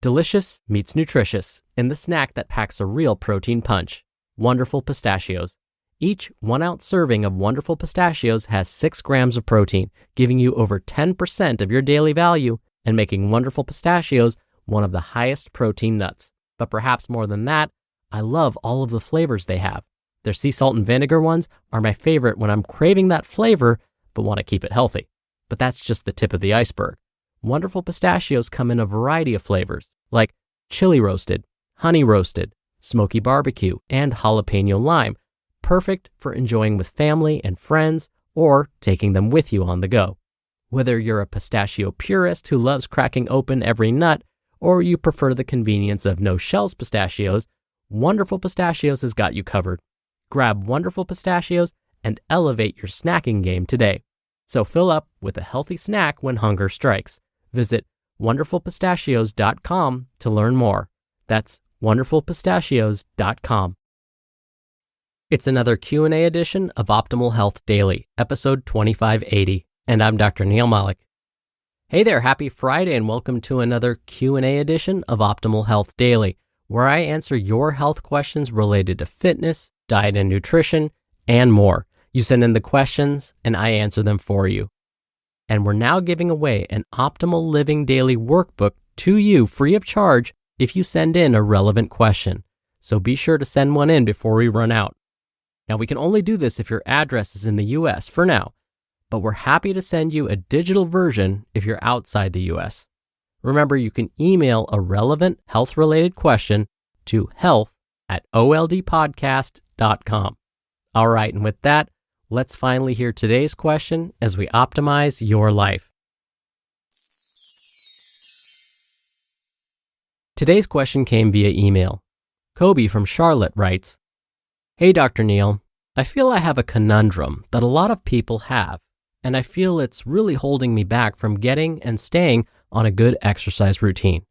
Delicious meets nutritious in the snack that packs a real protein punch. Wonderful Pistachios. Each 1-ounce serving of Wonderful Pistachios has 6 grams of protein, giving you over 10% of your daily value and making Wonderful Pistachios one of the highest protein nuts. But perhaps more than that, I love all of the flavors they have. Their sea salt and vinegar ones are my favorite when I'm craving that flavor but want to keep it healthy. But that's just the tip of the iceberg. Wonderful Pistachios come in a variety of flavors, like chili roasted, honey roasted, smoky barbecue, and jalapeno lime, perfect for enjoying with family and friends or taking them with you on the go. Whether you're a pistachio purist who loves cracking open every nut, or you prefer the convenience of no-shells pistachios, Wonderful Pistachios has got you covered. Grab Wonderful Pistachios and elevate your snacking game today. So fill up with a healthy snack when hunger strikes. Visit wonderfulpistachios.com to learn more. That's wonderfulpistachios.com. It's another Q&A edition of Optimal Health Daily, episode 2580, and I'm Dr. Neal Malik. Hey there, happy Friday, and welcome to another Q&A edition of Optimal Health Daily, where I answer your health questions related to fitness, diet and nutrition, and more. You send in the questions, and I answer them for you. And we're now giving away an Optimal Living Daily workbook to you free of charge if you send in a relevant question. So be sure to send one in before we run out. Now, we can only do this if your address is in the US for now, but we're happy to send you a digital version if you're outside the US. Remember, you can email a relevant health-related question to health@oldpodcast.com. All right, and with that, let's finally hear today's question as we optimize your life. Today's question came via email. Kobe from Charlotte writes, "Hey Dr. Neal, I feel I have a conundrum that a lot of people have, and I feel it's really holding me back from getting and staying on a good exercise routine.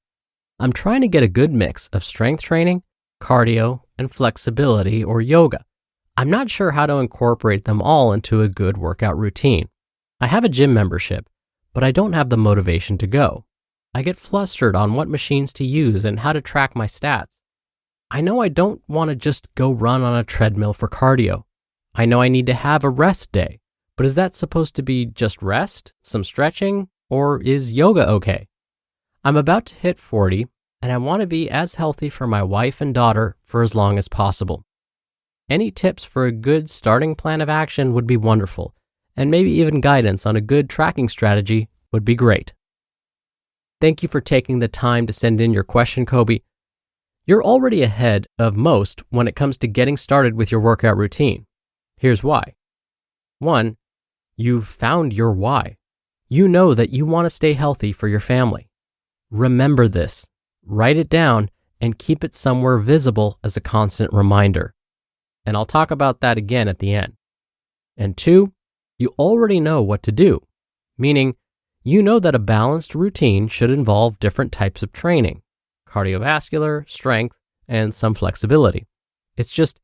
I'm trying to get a good mix of strength training, cardio, and flexibility or yoga. I'm not sure how to incorporate them all into a good workout routine. I have a gym membership, but I don't have the motivation to go. I get flustered on what machines to use and how to track my stats. I know I don't want to just go run on a treadmill for cardio. I know I need to have a rest day, but is that supposed to be just rest, some stretching, or is yoga okay? I'm about to hit 40, and I want to be as healthy for my wife and daughter for as long as possible. Any tips for a good starting plan of action would be wonderful, and maybe even guidance on a good tracking strategy would be great." Thank you for taking the time to send in your question, Kobe. You're already ahead of most when it comes to getting started with your workout routine. Here's why. 1, you've found your why. You know that you want to stay healthy for your family. Remember this, write it down, and keep it somewhere visible as a constant reminder. And I'll talk about that again at the end. And 2, you already know what to do, meaning you know that a balanced routine should involve different types of training, cardiovascular, strength, and some flexibility. It's just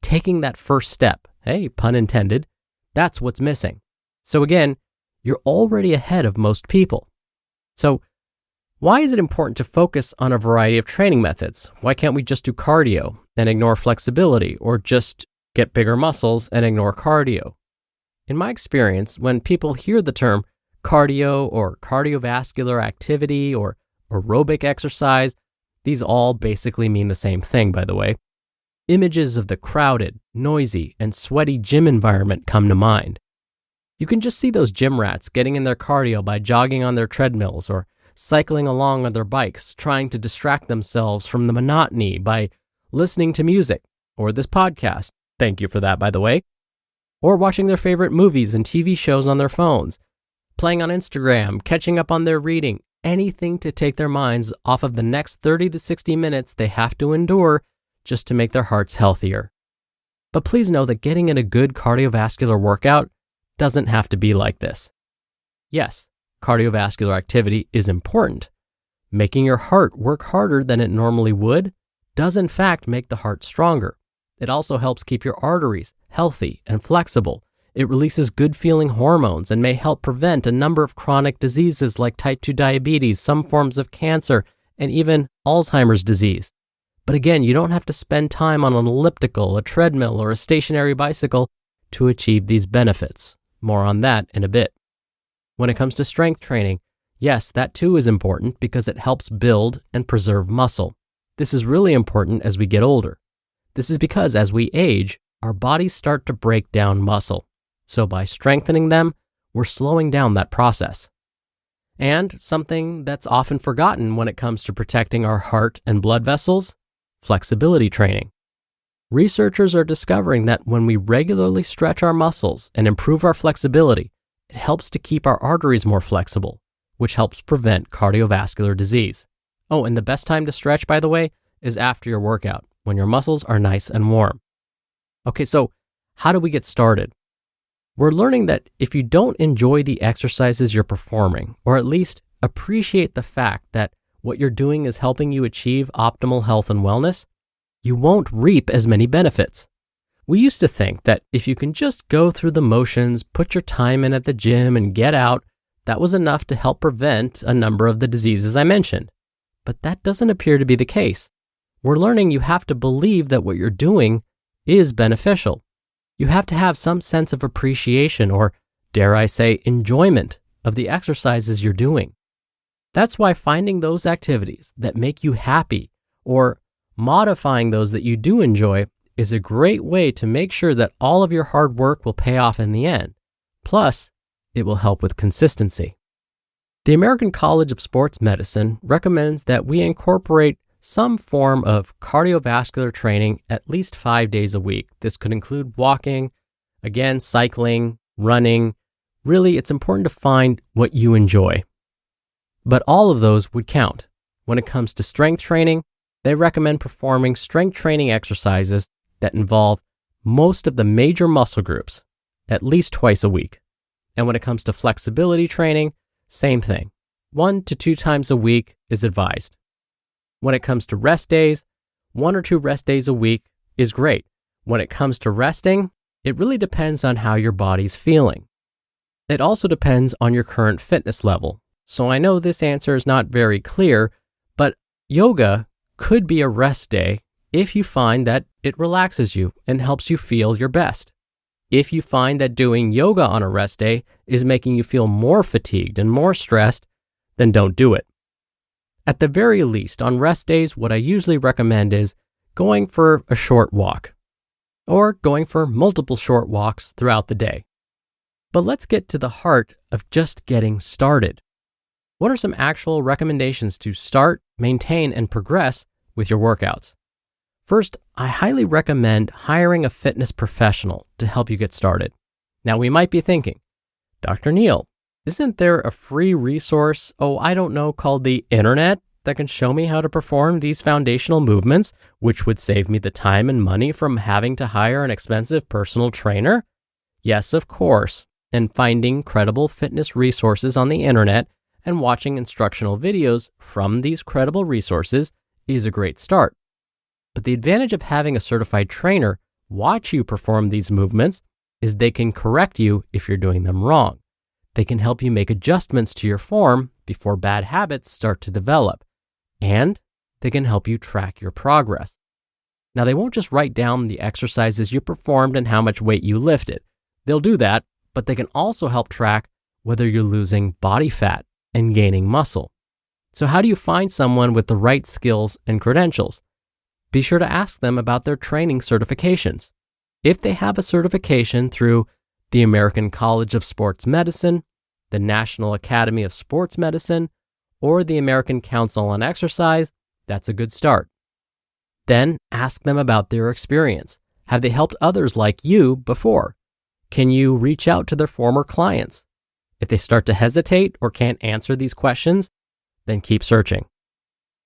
taking that first step, hey, pun intended, that's what's missing. So again, you're already ahead of most people. So why is it important to focus on a variety of training methods? Why can't we just do cardio and ignore flexibility, or just get bigger muscles and ignore cardio? In my experience, when people hear the term cardio or cardiovascular activity or aerobic exercise, these all basically mean the same thing, by the way. Images of the crowded, noisy, and sweaty gym environment come to mind. You can just see those gym rats getting in their cardio by jogging on their treadmills or cycling along on their bikes, trying to distract themselves from the monotony by listening to music or this podcast. Thank you for that, by the way. Or watching their favorite movies and TV shows on their phones, playing on Instagram, catching up on their reading, anything to take their minds off of the next 30 to 60 minutes they have to endure just to make their hearts healthier. But please know that getting in a good cardiovascular workout doesn't have to be like this. Yes, cardiovascular activity is important. Making your heart work harder than it normally would does in fact make the heart stronger. It also helps keep your arteries healthy and flexible. It releases good-feeling hormones and may help prevent a number of chronic diseases like type 2 diabetes, some forms of cancer, and even Alzheimer's disease. But again, you don't have to spend time on an elliptical, a treadmill, or a stationary bicycle to achieve these benefits. More on that in a bit. When it comes to strength training, yes, that too is important because it helps build and preserve muscle. This is really important as we get older. This is because as we age, our bodies start to break down muscle. So by strengthening them, we're slowing down that process. And something that's often forgotten when it comes to protecting our heart and blood vessels, flexibility training. Researchers are discovering that when we regularly stretch our muscles and improve our flexibility, it helps to keep our arteries more flexible, which helps prevent cardiovascular disease. Oh, and the best time to stretch, by the way, is after your workout, when your muscles are nice and warm. Okay, so how do we get started? We're learning that if you don't enjoy the exercises you're performing, or at least appreciate the fact that what you're doing is helping you achieve optimal health and wellness, you won't reap as many benefits. We used to think that if you can just go through the motions, put your time in at the gym, and get out, that was enough to help prevent a number of the diseases I mentioned. But that doesn't appear to be the case. We're learning you have to believe that what you're doing is beneficial. You have to have some sense of appreciation or, dare I say, enjoyment of the exercises you're doing. That's why finding those activities that make you happy or modifying those that you do enjoy is a great way to make sure that all of your hard work will pay off in the end. Plus, it will help with consistency. The American College of Sports Medicine recommends that we incorporate some form of cardiovascular training at least 5 days a week. This could include walking, again, cycling, running. Really, it's important to find what you enjoy. But all of those would count. When it comes to strength training, they recommend performing strength training exercises that involve most of the major muscle groups at least twice a week. And when it comes to flexibility training, same thing. 1 to 2 times a week is advised. When it comes to rest days, 1 or 2 rest days a week is great. When it comes to resting, it really depends on how your body's feeling. It also depends on your current fitness level. So I know this answer is not very clear, but yoga could be a rest day if you find that it relaxes you and helps you feel your best. If you find that doing yoga on a rest day is making you feel more fatigued and more stressed, then don't do it. At the very least, on rest days, what I usually recommend is going for a short walk or going for multiple short walks throughout the day. But let's get to the heart of just getting started. What are some actual recommendations to start, maintain, and progress with your workouts? First, I highly recommend hiring a fitness professional to help you get started. Now, we might be thinking, Dr. Neal, isn't there a free resource, called the internet that can show me how to perform these foundational movements, which would save me the time and money from having to hire an expensive personal trainer? Yes, of course. And finding credible fitness resources on the internet and watching instructional videos from these credible resources is a great start. But the advantage of having a certified trainer watch you perform these movements is they can correct you if you're doing them wrong. They can help you make adjustments to your form before bad habits start to develop. And they can help you track your progress. Now, they won't just write down the exercises you performed and how much weight you lifted. They'll do that, but they can also help track whether you're losing body fat and gaining muscle. So how do you find someone with the right skills and credentials? Be sure to ask them about their training certifications. If they have a certification through the American College of Sports Medicine, the National Academy of Sports Medicine, or the American Council on Exercise, that's a good start. Then ask them about their experience. Have they helped others like you before? Can you reach out to their former clients? If they start to hesitate or can't answer these questions, then keep searching.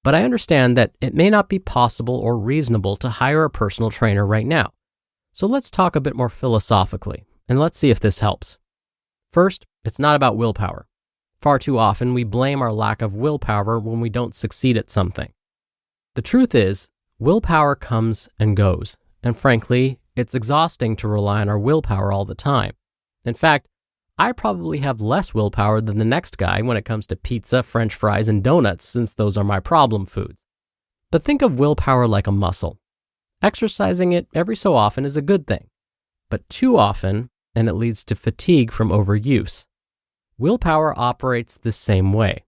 But I understand that it may not be possible or reasonable to hire a personal trainer right now. So let's talk a bit more philosophically, and let's see if this helps. First, it's not about willpower. Far too often, we blame our lack of willpower when we don't succeed at something. The truth is, willpower comes and goes, and frankly, it's exhausting to rely on our willpower all the time. In fact, I probably have less willpower than the next guy when it comes to pizza, French fries, and donuts, since those are my problem foods. But think of willpower like a muscle. Exercising it every so often is a good thing, but too often, and it leads to fatigue from overuse. Willpower operates the same way.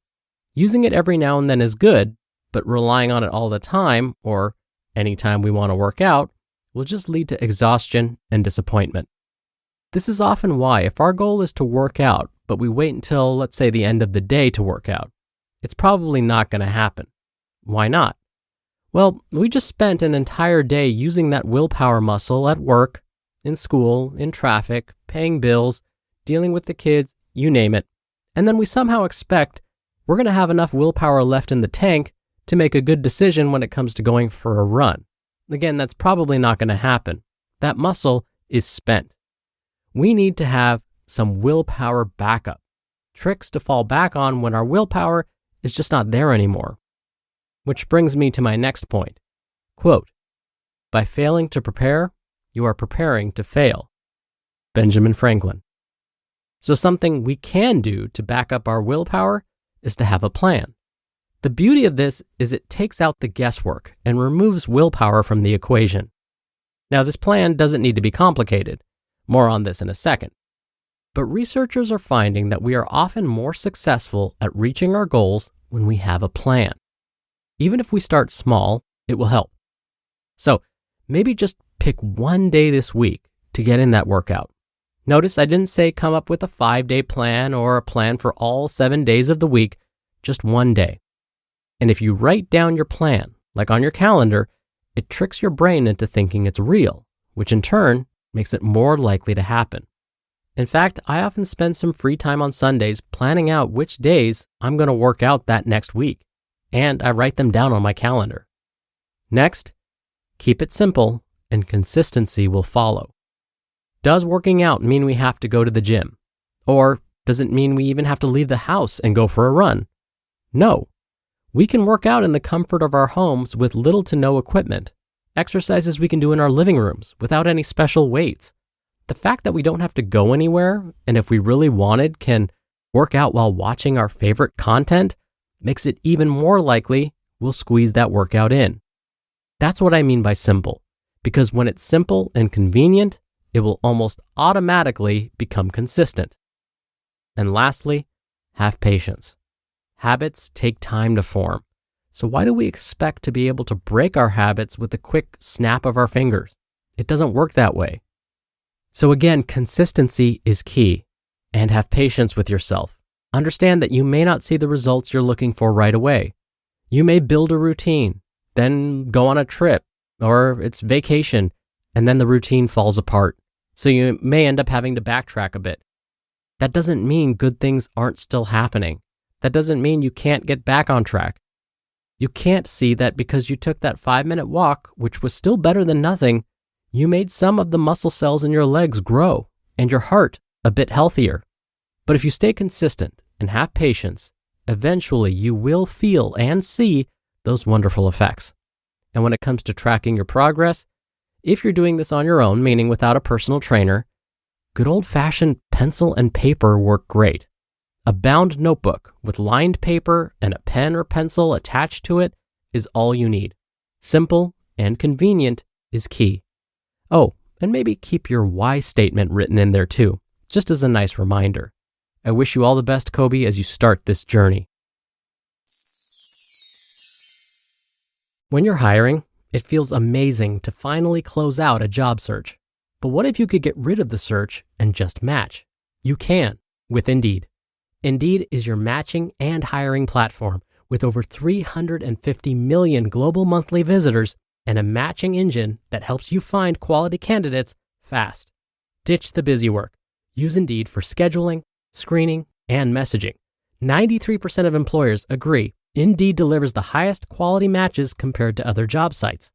Using it every now and then is good, but relying on it all the time, or anytime we want to work out, will just lead to exhaustion and disappointment. This is often why, if our goal is to work out, but we wait until, let's say, the end of the day to work out, it's probably not going to happen. Why not? Well, we just spent an entire day using that willpower muscle at work, in school, in traffic, paying bills, dealing with the kids, you name it, and then we somehow expect we're going to have enough willpower left in the tank to make a good decision when it comes to going for a run. Again, that's probably not going to happen. That muscle is spent. We need to have some willpower backup, tricks to fall back on when our willpower is just not there anymore. Which brings me to my next point. Quote, "By failing to prepare, you are preparing to fail." Benjamin Franklin. So something we can do to back up our willpower is to have a plan. The beauty of this is it takes out the guesswork and removes willpower from the equation. Now, this plan doesn't need to be complicated. More on this in a second. But researchers are finding that we are often more successful at reaching our goals when we have a plan. Even if we start small, it will help. So maybe just pick one day this week to get in that workout. Notice I didn't say come up with a 5-day plan or a plan for all 7 days of the week, just one day. And if you write down your plan, like on your calendar, it tricks your brain into thinking it's real, which in turn makes it more likely to happen. In fact, I often spend some free time on Sundays planning out which days I'm going to work out that next week, and I write them down on my calendar. Next, keep it simple and consistency will follow. Does working out mean we have to go to the gym? Or does it mean we even have to leave the house and go for a run? No. We can work out in the comfort of our homes with little to no equipment. Exercises we can do in our living rooms without any special weights. The fact that we don't have to go anywhere, and if we really wanted, can work out while watching our favorite content, makes it even more likely we'll squeeze that workout in. That's what I mean by simple, because when it's simple and convenient, it will almost automatically become consistent. And lastly, have patience. Habits take time to form. So why do we expect to be able to break our habits with a quick snap of our fingers? It doesn't work that way. So again, consistency is key. And have patience with yourself. Understand that you may not see the results you're looking for right away. You may build a routine, then go on a trip, or it's vacation, and then the routine falls apart. So you may end up having to backtrack a bit. That doesn't mean good things aren't still happening. That doesn't mean you can't get back on track. You can't see that because you took that 5-minute walk, which was still better than nothing, you made some of the muscle cells in your legs grow and your heart a bit healthier. But if you stay consistent and have patience, eventually you will feel and see those wonderful effects. And when it comes to tracking your progress, if you're doing this on your own, meaning without a personal trainer, good old-fashioned pencil and paper work great. A bound notebook with lined paper and a pen or pencil attached to it is all you need. Simple and convenient is key. Oh, and maybe keep your why statement written in there too, just as a nice reminder. I wish you all the best, Kobe, as you start this journey. When you're hiring, it feels amazing to finally close out a job search. But what if you could get rid of the search and just match? You can with Indeed. Indeed is your matching and hiring platform with over 350 million global monthly visitors and a matching engine that helps you find quality candidates fast. Ditch the busy work. Use Indeed for scheduling, screening, and messaging. 93% of employers agree Indeed delivers the highest quality matches compared to other job sites.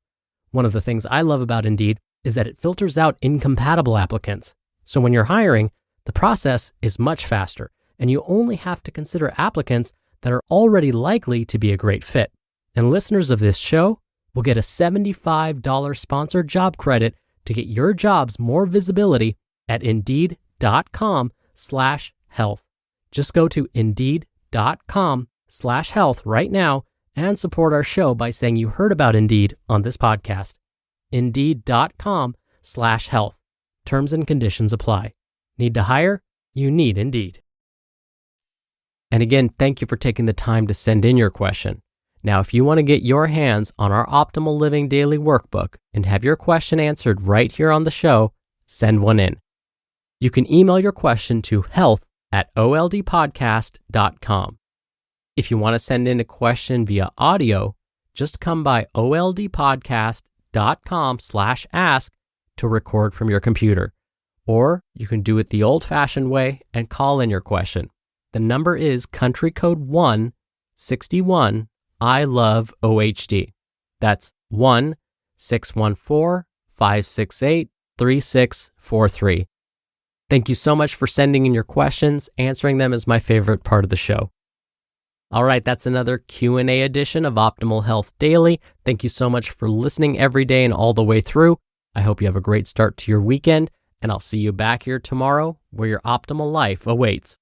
One of the things I love about Indeed is that it filters out incompatible applicants. So when you're hiring, the process is much faster, and you only have to consider applicants that are already likely to be a great fit. And listeners of this show will get a $75 sponsored job credit to get your jobs more visibility at Indeed.com Indeed.com/health. Just go to Indeed.com/health right now and support our show by saying you heard about Indeed on this podcast. Indeed.com/health. Terms and conditions apply. Need to hire? You need Indeed. And again, thank you for taking the time to send in your question. Now, if you want to get your hands on our Optimal Living Daily Workbook and have your question answered right here on the show, send one in. You can email your question to health@oldpodcast.com. If you want to send in a question via audio, just come by oldpodcast.com/ask to record from your computer. Or you can do it the old-fashioned way and call in your question. The number is country code 161 I love OHD. That's 1-614-568-3643. Thank you so much for sending in your questions. Answering them is my favorite part of the show. All right, that's another Q&A edition of Optimal Health Daily. Thank you so much for listening every day and all the way through. I hope you have a great start to your weekend, and I'll see you back here tomorrow where your optimal life awaits.